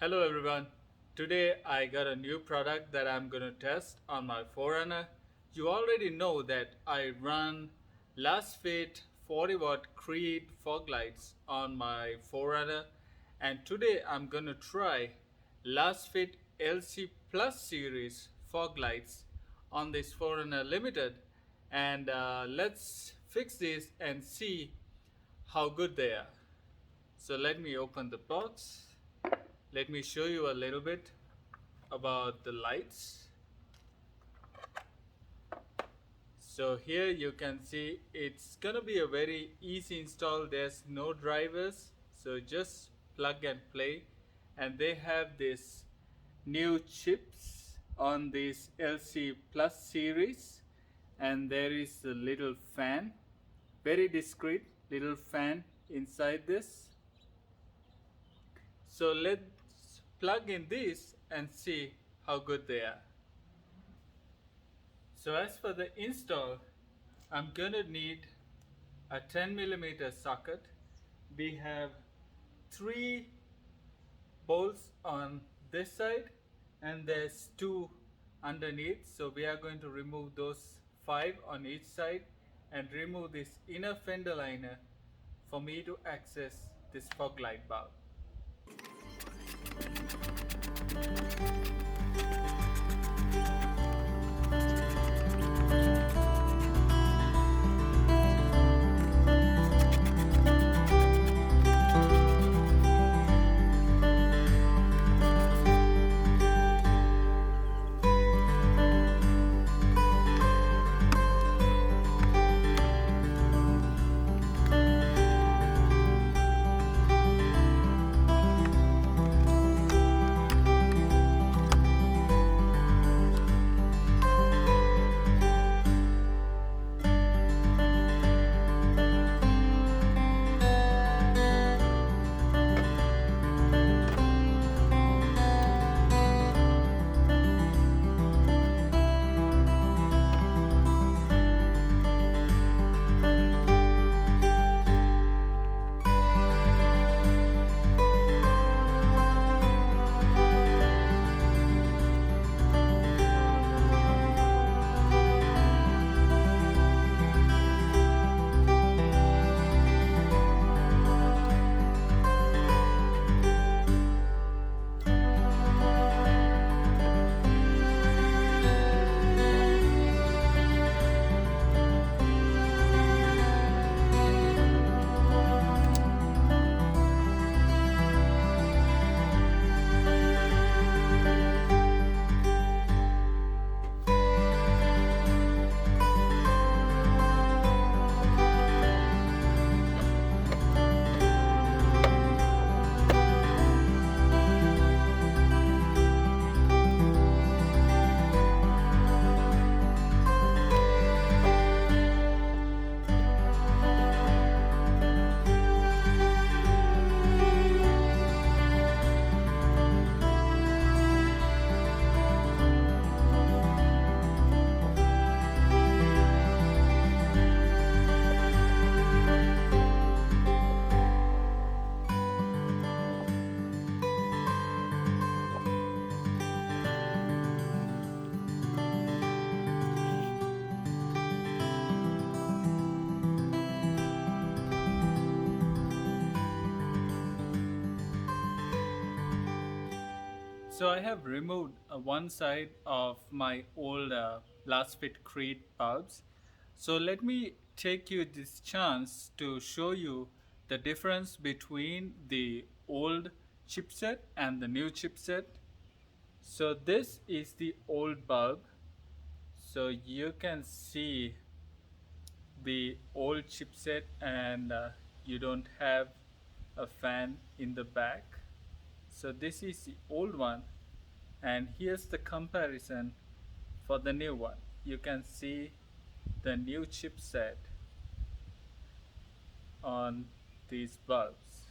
Hello everyone. Today I got a new product that I'm going to test on my 4Runner. You already know that I run Lasfit 40 watt Creed fog lights on my 4Runner, and today I'm going to try Lasfit LC Plus series fog lights on this 4Runner Limited, and let's fix this and see how good they are. So let me open the box. Let me show you a little bit about the lights. So here you can see it's gonna be a very easy install. There's no drivers, so just plug and play. And they have this new chips on this LC Plus series, and there is a little fan, very discreet little fan inside this. So let's plug in this and see how good they are. So as for the install, I'm gonna need a 10mm socket. We have 3 bolts on this side and there's 2 underneath. So we are going to remove those 5 on each side and remove this inner fender liner for me to access this fog light bulb. So I have removed one side of my old Lasfit Creed bulbs. So let me take you this chance to show you the difference between the old chipset and the new chipset. So this is the old bulb. So you can see the old chipset, and you don't have a fan in the back. So this is the old one, and here's the comparison for the new one. You can see the new chipset on these bulbs.